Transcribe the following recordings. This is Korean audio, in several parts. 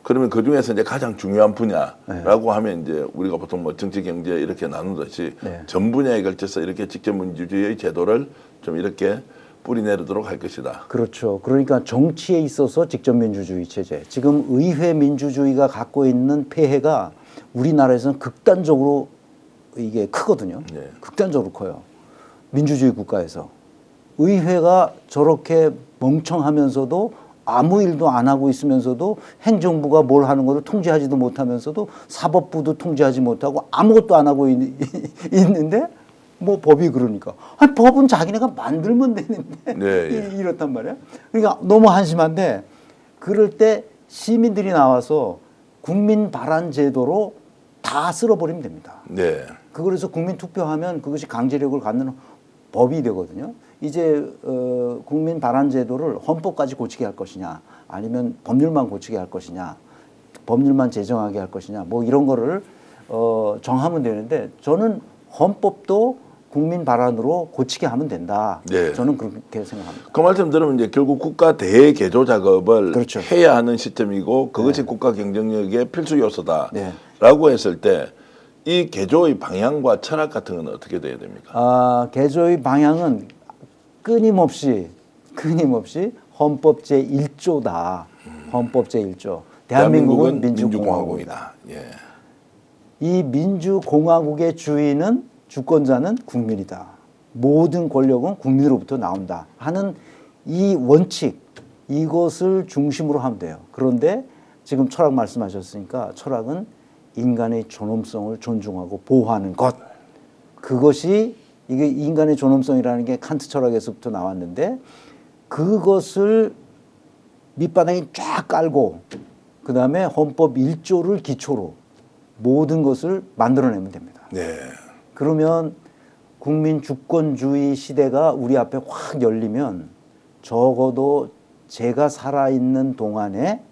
그러면 그 중에서 이제 가장 중요한 분야라고 네. 하면 이제 우리가 보통 뭐 정치, 경제 이렇게 나누듯이 네. 전 분야에 걸쳐서 이렇게 직접 민주주의의 제도를 좀 이렇게 뿌리내리도록 할 것이다. 그렇죠. 그러니까 정치에 있어서 직접 민주주의 체제. 지금 의회 민주주의가 갖고 있는 폐해가 우리나라에서는 극단적으로 이게 크거든요. 네. 극단적으로 커요. 민주주의 국가에서. 의회가 저렇게 멍청하면서도 아무 일도 안 하고 있으면서도 행정부가 뭘 하는 것을 통제하지도 못하면서도 사법부도 통제하지 못하고 아무것도 안 하고 있는데 뭐 법이 그러니까. 아니, 법은 자기네가 만들면 되는데 네, 이렇단 말이야. 그러니까 너무 한심한데 그럴 때 시민들이 나와서 국민 발안 제도로 다 쓸어버리면 됩니다. 네. 그래서 국민 투표하면 그것이 강제력을 갖는 법이 되거든요. 이제 국민 발안 제도를 헌법까지 고치게 할 것이냐, 아니면 법률만 고치게 할 것이냐, 법률만 제정하게 할 것이냐, 뭐 이런 거를 정하면 되는데 저는 헌법도 국민 발안으로 고치게 하면 된다. 네. 저는 그렇게 생각합니다. 그 말씀 들으면 이제 결국 국가 대개조 작업을 그렇죠. 해야 하는 시점이고 그것이 네. 국가 경쟁력의 필수 요소다라고 네. 했을 때 이 개조의 방향과 철학 같은 건 어떻게 돼야 됩니까? 개조의 방향은 끊임없이 헌법 제1조다. 헌법 제1조. 대한민국은 민주공화국이다. 예. 이 민주공화국의 주인은 주권자는 국민이다. 모든 권력은 국민으로부터 나온다 하는 이 원칙, 이것을 중심으로 하면 돼요. 그런데 지금 철학 말씀하셨으니까 철학은 인간의 존엄성을 존중하고 보호하는 것. 그것이 이게 인간의 존엄성이라는 게 칸트 철학에서부터 나왔는데 그것을 밑바닥에 쫙 깔고 그다음에 헌법 1조를 기초로 모든 것을 만들어내면 됩니다. 네. 그러면 국민 주권주의 시대가 우리 앞에 확 열리면 적어도 제가 살아있는 동안에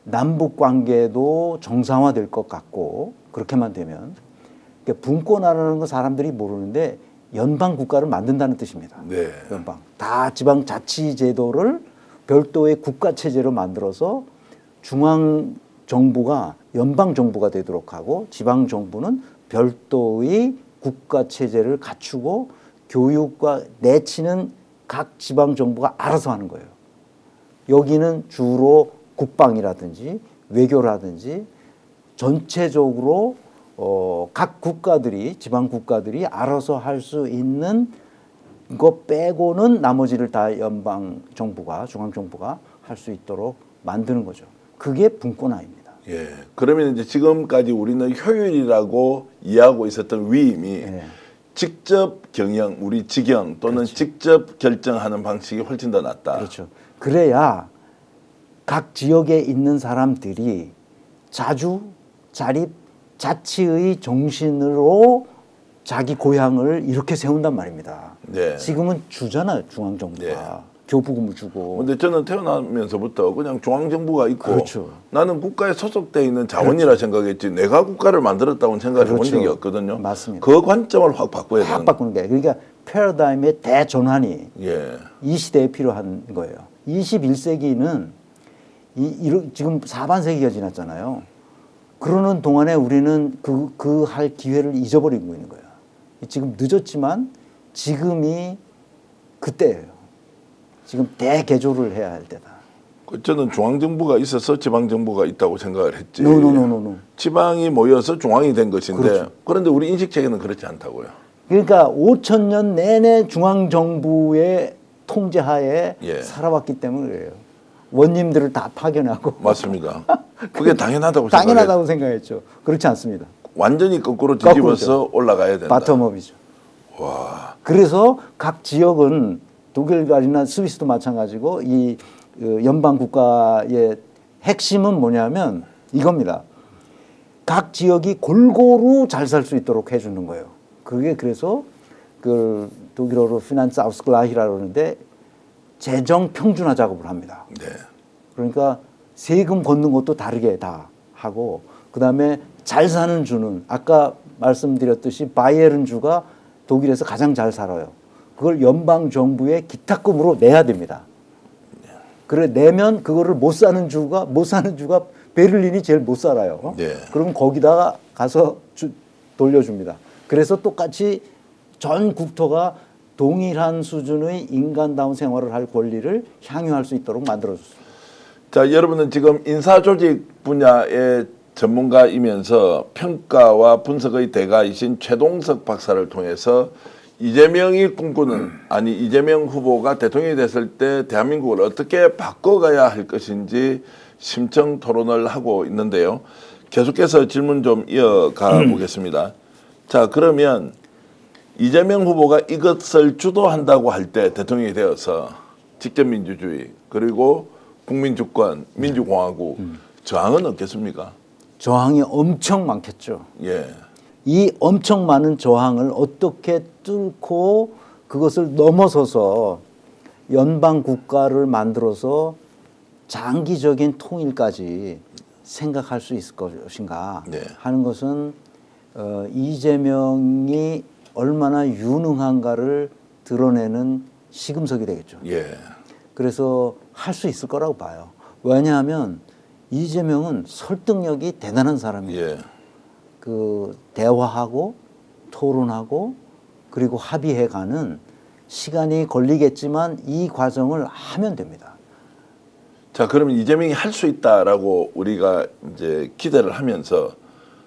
남북 관계도 정상화될 것 같고 그렇게만 되면 분권하라는 건 사람들이 모르는데 연방 국가를 만든다는 뜻입니다. 네. 연방. 다 지방 자치 제도를 별도의 국가 체제로 만들어서 중앙 정부가 연방 정부가 되도록 하고 지방 정부는 별도의 국가 체제를 갖추고 교육과 내치는 각 지방 정부가 알아서 하는 거예요. 여기는 주로 국방이라든지 외교라든지 전체적으로 각 국가들이 지방 국가들이 알아서 할 수 있는 거 빼고는 나머지를 다 연방 정부가 중앙 정부가 할 수 있도록 만드는 거죠. 그게 분권화입니다. 예. 그러면 이제 지금까지 우리는 효율이라고 이해하고 있었던 위임이 예. 직접 경영, 우리 직영 또는 그렇죠. 직접 결정하는 방식이 훨씬 더 낫다. 그렇죠. 그래야 각 지역에 있는 사람들이 자주 자립 자치의 정신으로 자기 고향을 이렇게 세운단 말입니다. 네. 지금은 주잖아요, 중앙정부가. 네. 교부금을 주고. 근데 저는 태어나면서부터 그냥 중앙정부가 있고 그렇죠. 나는 국가에 소속돼 있는 자원이라 생각했지 내가 국가를 만들었다고 생각해 본 그렇죠. 적이 없거든요. 맞습니다. 그 관점을 확 바꿔야 되는 확 바꾸는 게. 그러니까 패러다임의 대전환이 예. 이 시대에 필요한 거예요. 21세기는 지금 4반세기가 지났잖아요. 그러는 동안에 우리는 그 할 기회를 잊어버리고 있는 거예요. 지금 늦었지만 지금이 그때예요. 지금 대개조를 해야 할 때다. 저는 중앙정부가 있어서 지방정부가 있다고 생각을 했지. 노. 지방이 모여서 중앙이 된 것인데 그렇죠. 그런데 우리 인식체계는 그렇지 않다고요. 그러니까 5,000년 내내 중앙정부의 통제하에 예. 살아왔기 때문에 그래요. 원님들을 다 파견하고. 맞습니다. 그게 당연하다고 당연하다고 생각했죠. 그렇지 않습니다. 완전히 거꾸로 뒤집어서 올라가야 된다. 바텀업이죠. 와. 그래서 각 지역은 독일이나 스위스도 마찬가지고 이 연방 국가의 핵심은 뭐냐면 이겁니다. 각 지역이 골고루 잘 살 수 있도록 해주는 거예요. 그게 그래서 그 독일어로 피난츠 아우스글라히라고 그러는데 재정 평준화 작업을 합니다. 네. 그러니까 세금 걷는 것도 다르게 다 하고 그다음에 잘 사는 주는 아까 말씀드렸듯이 바이에른 주가 독일에서 가장 잘 살아요. 그걸 연방 정부의 기탁금으로 내야 됩니다. 그래 내면 그거를 못 사는 주가 베를린이 제일 못 살아요. 네. 그럼 거기다가 가서 돌려줍니다. 그래서 똑같이 전 국토가 동일한 수준의 인간다운 생활을 할 권리를 향유할 수 있도록 만들어줬습니다. 자, 여러분은 지금 인사조직 분야의 전문가이면서 평가와 분석의 대가이신 최동석 박사를 통해서 이재명이 꿈꾸는 이재명 후보가 대통령이 됐을 때 대한민국을 어떻게 바꿔가야 할 것인지 심층 토론을 하고 있는데요. 계속해서 질문 좀 이어가 보겠습니다. 자, 그러면 이재명 후보가 이것을 주도한다고 할 때 대통령이 되어서 직접민주주의 그리고 국민주권, 민주공화국 저항은 없겠습니까? 저항이 엄청 많겠죠. 예. 이 엄청 많은 저항을 어떻게 뚫고 그것을 넘어서서 연방 국가를 만들어서 장기적인 통일까지 생각할 수 있을 것인가 네. 하는 것은 이재명이 얼마나 유능한가를 드러내는 시금석이 되겠죠. 예. 그래서 할 수 있을 거라고 봐요. 왜냐하면 이재명은 설득력이 대단한 사람이에요. 예. 그 대화하고 토론하고 그리고 합의해가는 시간이 걸리겠지만 이 과정을 하면 됩니다. 자, 그러면 이재명이 할 수 있다라고 우리가 이제 기대를 하면서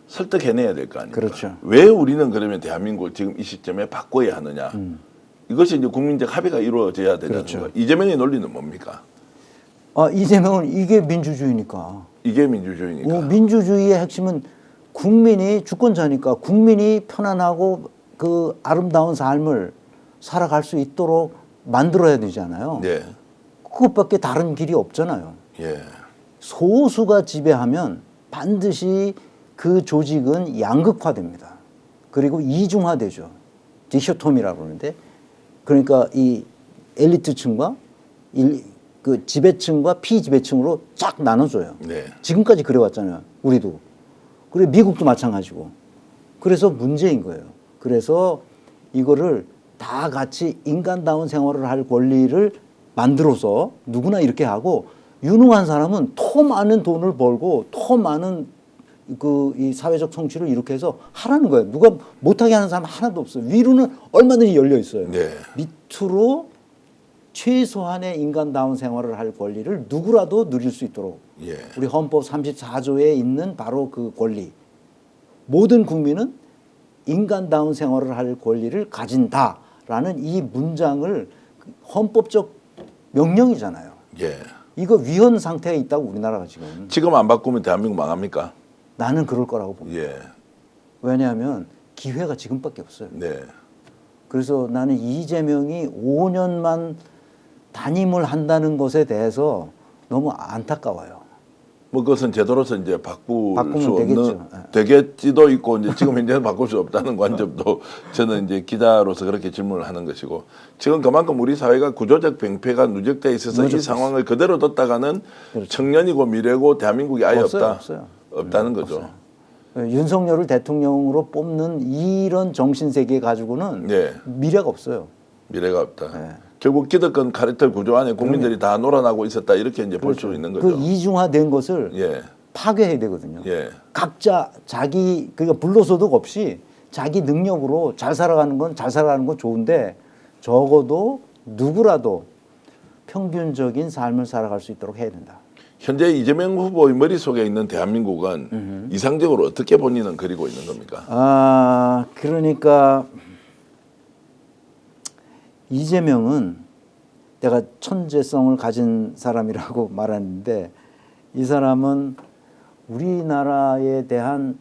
설득해내야 될 거 아닙니까? 그렇죠. 왜 우리는 그러면 대한민국을 지금 이 시점에 바꿔야 하느냐? 이것이 이제 국민적 합의가 이루어져야 되는 그렇죠. 거예요. 이재명의 논리는 뭡니까? 이재명은 이게 민주주의니까. 이게 민주주의니까. 민주주의의 핵심은 국민이 주권자니까 국민이 편안하고 그 아름다운 삶을 살아갈 수 있도록 만들어야 되잖아요. 예. 그것밖에 다른 길이 없잖아요. 예. 소수가 지배하면 반드시 그 조직은 양극화됩니다. 그리고 이중화되죠. 디쇼토미라고 그러는데 그러니까 이 엘리트층과 그 지배층과 피지배층으로 쫙 나눠줘요. 네. 지금까지 그래왔잖아요. 우리도. 그리고 미국도 마찬가지고. 그래서 문제인 거예요. 그래서 이거를 다 같이 인간다운 생활을 할 권리를 만들어서 누구나 이렇게 하고 유능한 사람은 더 많은 돈을 벌고 더 많은 이 사회적 성취를 이렇게 해서 하라는 거예요. 누가 못하게 하는 사람 하나도 없어요. 위로는 얼마든지 열려 있어요. 네. 밑으로 최소한의 인간다운 생활을 할 권리를 누구라도 누릴 수 있도록 예. 우리 헌법 34조에 있는 바로 그 권리. 모든 국민은 인간다운 생활을 할 권리를 가진다라는 이 문장을 헌법적 명령이잖아요. 예. 이거 위헌 상태에 있다고 우리나라가 지금. 지금 안 바꾸면 대한민국 망합니까? 나는 그럴 거라고 봅니다. 예. 왜냐하면 기회가 지금밖에 없어요. 네. 그래서 나는 이재명이 5년만 단임을 한다는 것에 대해서 너무 안타까워요. 뭐 그것은 제도로서 이제 바꿀 수 되겠죠. 없는 되겠지도 있고 이제 지금 현재는 바꿀 수 없다는 관점도 저는 이제 기자로서 그렇게 질문을 하는 것이고 지금 그만큼 우리 사회가 구조적 병폐가 누적돼 있어서 이 상황을 그대로 뒀다가는 그렇죠. 청년이고 미래고 대한민국이 아예 없다. 없다는 거죠. 없어요. 윤석열을 대통령으로 뽑는 이런 정신세계 가지고는 네. 미래가 없어요. 미래가 없다. 네. 결국 기득권 카르텔 구조 안에 국민들이 다 놀아나고 있었다 이렇게 이제 볼 수 있는 거죠. 그 이중화된 것을 예. 파괴해야 되거든요. 예. 각자 자기 그러니까 불로소득 없이 자기 능력으로 잘 살아가는 건 좋은데 적어도 누구라도 평균적인 삶을 살아갈 수 있도록 해야 된다. 현재 이재명 후보의 머릿속에 있는 대한민국은 이상적으로 어떻게 본인은 그리고 있는 겁니까? 그러니까 이재명은 내가 천재성을 가진 사람이라고 말하는데 이 사람은 우리나라에 대한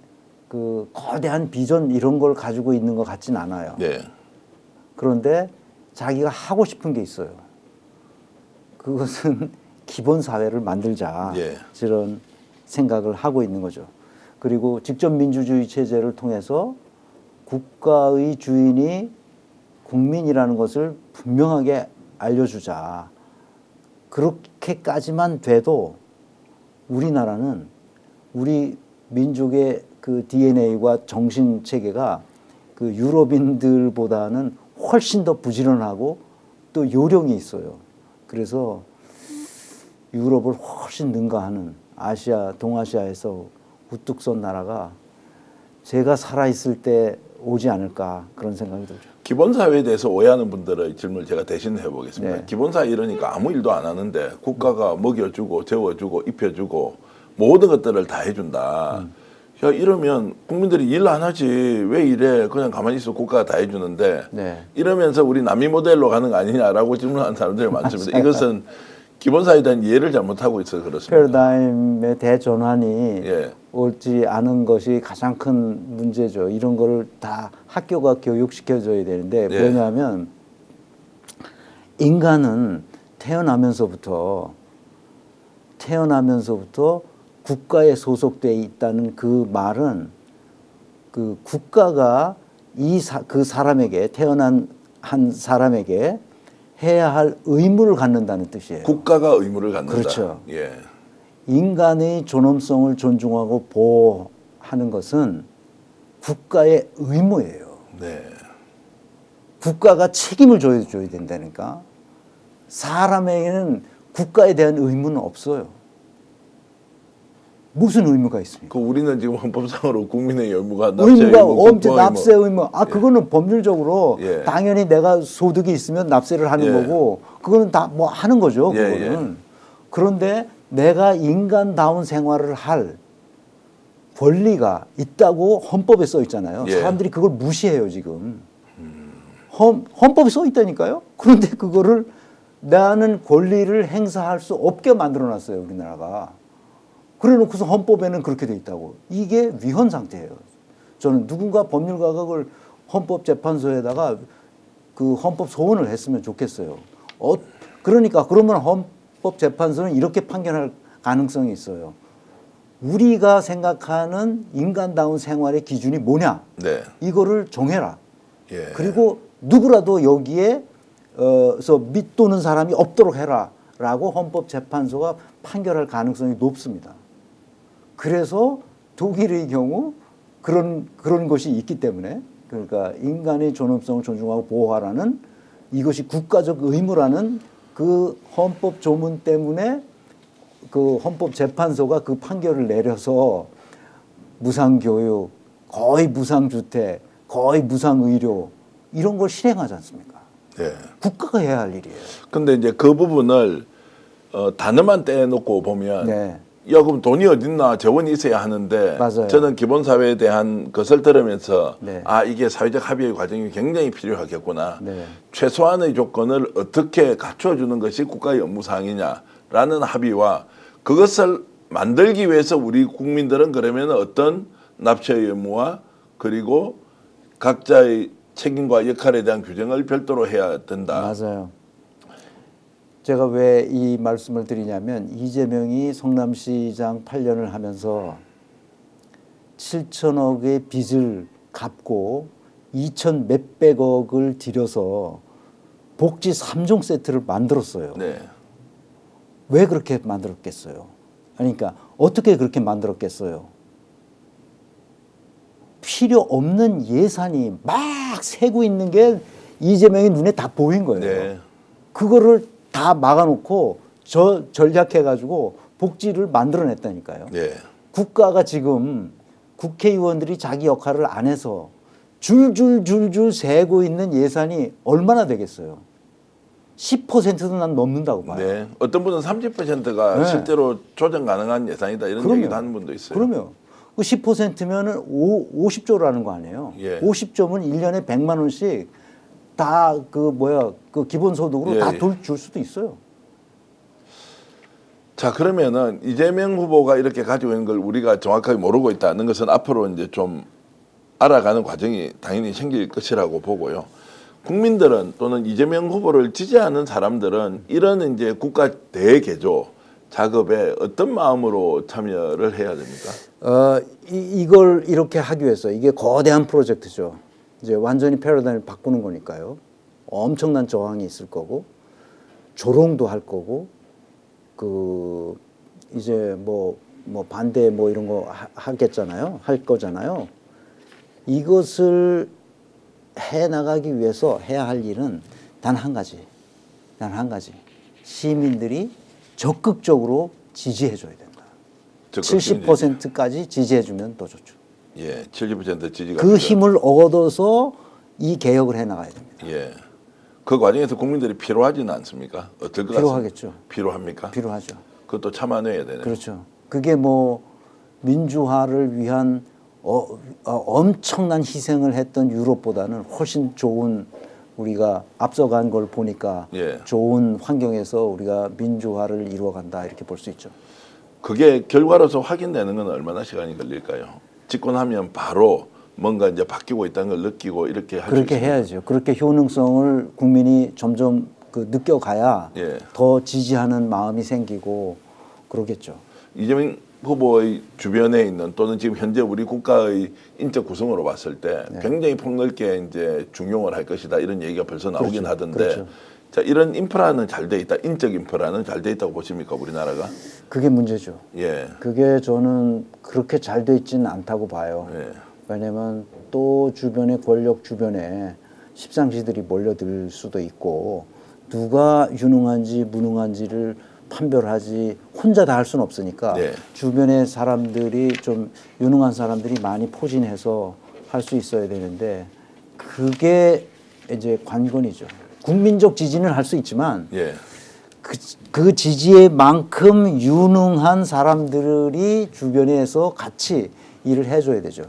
그 거대한 비전 이런 걸 가지고 있는 것 같진 않아요. 네. 그런데 자기가 하고 싶은 게 있어요. 그것은 기본 사회를 만들자. 예. 이런 생각을 하고 있는 거죠. 그리고 직접 민주주의 체제를 통해서 국가의 주인이 국민이라는 것을 분명하게 알려주자. 그렇게까지만 돼도 우리나라는 우리 민족의 그 DNA와 정신 체계가 그 유럽인들보다는 훨씬 더 부지런하고 또 요령이 있어요. 그래서 유럽을 훨씬 능가하는 아시아, 동아시아에서 우뚝 선 나라가 제가 살아있을 때 오지 않을까 그런 생각이 들죠. 기본사회에 대해서 오해하는 분들의 질문을 제가 대신 해보겠습니다. 네. 기본사회 이러니까 아무 일도 안 하는데 국가가 먹여주고 재워주고 입혀주고 모든 것들을 다 해준다. 야, 이러면 국민들이 일 안 하지 왜 이래 그냥 가만히 있어 국가가 다 해주는데 네. 이러면서 우리 남이 모델로 가는 거 아니냐라고 질문하는 사람들이 많습니다. 이것은 기본사회에 대한 이해를 잘못하고 있어서 그렇습니다. 패러다임의 대전환이 예. 옳지 않은 것이 가장 큰 문제죠. 이런 거를 다 학교가 교육시켜줘야 되는데 예. 왜냐하면 인간은 태어나면서부터 국가에 소속돼 있다는 그 말은 그 국가가 그 사람에게 태어난 한 사람에게 해야 할 의무를 갖는다는 뜻이에요. 국가가 의무를 갖는다. 그렇죠. 예. 인간의 존엄성을 존중하고 보호하는 것은 국가의 의무예요. 네. 국가가 책임을 줘야 된다니까. 사람에게는 국가에 대한 의무는 없어요. 무슨 의무가 있습니까? 그 우리는 지금 헌법상으로 국민의 의무가 의무가 국가의 엄청 납세 의무. 그거는 법률적으로 예. 당연히 내가 소득이 있으면 납세를 하는 예. 거고 그거는 다 뭐 하는 거죠. 예, 그거는. 그런데 내가 인간다운 생활을 할 권리가 있다고 헌법에 써 있잖아요. 예. 사람들이 그걸 무시해요 지금. 헌법에 써 있다니까요. 그런데 그거를 나는 권리를 행사할 수 없게 만들어놨어요 우리나라가. 그래놓고서 헌법에는 그렇게 돼 있다고. 이게 위헌 상태예요. 저는 누군가 법률가가 그걸 헌법재판소에다가 그 헌법 소원을 했으면 좋겠어요. 그러니까 그러면 헌법재판소는 이렇게 판결할 가능성이 있어요. 우리가 생각하는 인간다운 생활의 기준이 뭐냐? 네. 이거를 정해라. 예. 그리고 누구라도 여기에서 밑도는 사람이 없도록 해라라고 헌법재판소가 판결할 가능성이 높습니다. 그래서 독일의 경우 그런 것이 있기 때문에 그러니까 인간의 존엄성을 존중하고 보호하라는 이것이 국가적 의무라는 그 헌법 조문 때문에 그 헌법재판소가 그 판결을 내려서 무상교육, 거의 무상주택, 거의 무상의료 이런 걸 실행하지 않습니까? 예. 국가가 해야 할 일이에요. 근데 이제 그 부분을 단어만 떼놓고 보면 네. 야 그럼 돈이 어딨나 재원이 있어야 하는데 맞아요. 저는 기본사회에 대한 것을 들으면서 네. 이게 사회적 합의의 과정이 굉장히 필요하겠구나. 네. 최소한의 조건을 어떻게 갖춰주는 것이 국가의 업무사항이냐라는 합의와 그것을 만들기 위해서 우리 국민들은 그러면 어떤 납세의 의무와 그리고 각자의 책임과 역할에 대한 규정을 별도로 해야 된다. 맞아요. 제가 왜 이 말씀을 드리냐면 이재명이 성남시장 8년을 하면서 7천억의 빚을 갚고 2천 몇백억을 들여서 복지 3종 세트를 만들었어요. 네. 왜 그렇게 만들었겠어요? 그러니까 어떻게 그렇게 만들었겠어요? 필요 없는 예산이 막 새고 있는 게 이재명의 눈에 다 보인 거예요. 네. 그거를 다 막아놓고 전략해가지고 복지를 만들어냈다니까요. 네. 국가가 지금 국회의원들이 자기 역할을 안 해서 줄줄줄줄 새고 있는 예산이 얼마나 되겠어요? 10%도 난 넘는다고 봐요. 네. 어떤 분은 30%가 네. 실제로 조정 가능한 예산이다 이런 그럼요. 얘기도 하는 분도 있어요. 그러면 그 10%면은 50조라는 거 아니에요? 예. 50조면 1년에 100만 원씩 다 그 기본소득으로 예, 다 예. 줄 수도 있어요. 자 그러면은 이재명 후보가 이렇게 가지고 있는 걸 우리가 정확하게 모르고 있다는 것은 앞으로 이제 좀 알아가는 과정이 당연히 생길 것이라고 보고요. 국민들은 또는 이재명 후보를 지지하는 사람들은 이런 이제 국가 대개조 작업에 어떤 마음으로 참여를 해야 됩니까? 이걸 이렇게 하기 위해서 이게 거대한 프로젝트죠. 이제 완전히 패러다임을 바꾸는 거니까요. 엄청난 저항이 있을 거고 조롱도 할 거고 그 이제 뭐 반대 뭐 이런 거 하겠잖아요. 할 거잖아요. 이것을 해 나가기 위해서 해야 할 일은 단 한 가지. 시민들이 적극적으로 지지해줘야 된다. 70%까지 지지해주면 더 좋죠. 예, 70% 지지가 그 힘을 얻어서 이 개혁을 해나가야 됩니다. 예, 그 과정에서 국민들이 필요하지는 않습니까? 어떨 것 필요하겠죠. 같습니까? 필요합니까? 필요하죠. 그것도 참아내야 되네요. 그렇죠. 그게 뭐 민주화를 위한 엄청난 희생을 했던 유럽보다는 훨씬 좋은 우리가 앞서간 걸 보니까 예. 좋은 환경에서 우리가 민주화를 이루어간다 이렇게 볼 수 있죠. 그게 결과로서 확인되는 건 얼마나 시간이 걸릴까요? 집권하면 바로 뭔가 이제 바뀌고 있다는 걸 느끼고 이렇게 할 수 그렇게 있습니까? 해야죠. 그렇게 효능성을 국민이 점점 그 느껴가야 예. 더 지지하는 마음이 생기고 그러겠죠. 이재명 후보의 주변에 있는 또는 지금 현재 우리 국가의 인적 구성으로 봤을 때 네. 굉장히 폭넓게 이제 중용을 할 것이다 이런 얘기가 벌써 나오긴 그렇죠. 하던데 그렇죠. 자 이런 인프라는 잘 돼 있다 인적 인프라는 잘 돼 있다고 보십니까 우리나라가? 그게 문제죠. 예. 그게 저는 그렇게 잘 돼 있지는 않다고 봐요. 예. 왜냐면 또 주변에 권력 주변에 십상시들이 몰려들 수도 있고 누가 유능한지 무능한지를 판별하지 혼자 다 할 수는 없으니까 네. 주변의 사람들이 좀 유능한 사람들이 많이 포진해서 할 수 있어야 되는데 그게 이제 관건이죠. 국민적 지지는 할 수 있지만 예. 그 지지에 만큼 유능한 사람들이 주변에서 같이 일을 해줘야 되죠.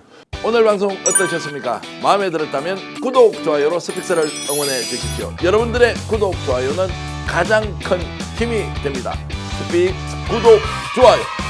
오늘 방송 어떠셨습니까? 마음에 들었다면 구독, 좋아요로 스픽스를 응원해 주십시오. 여러분들의 구독, 좋아요는 가장 큰 힘이 됩니다. 스픽스 구독, 좋아요.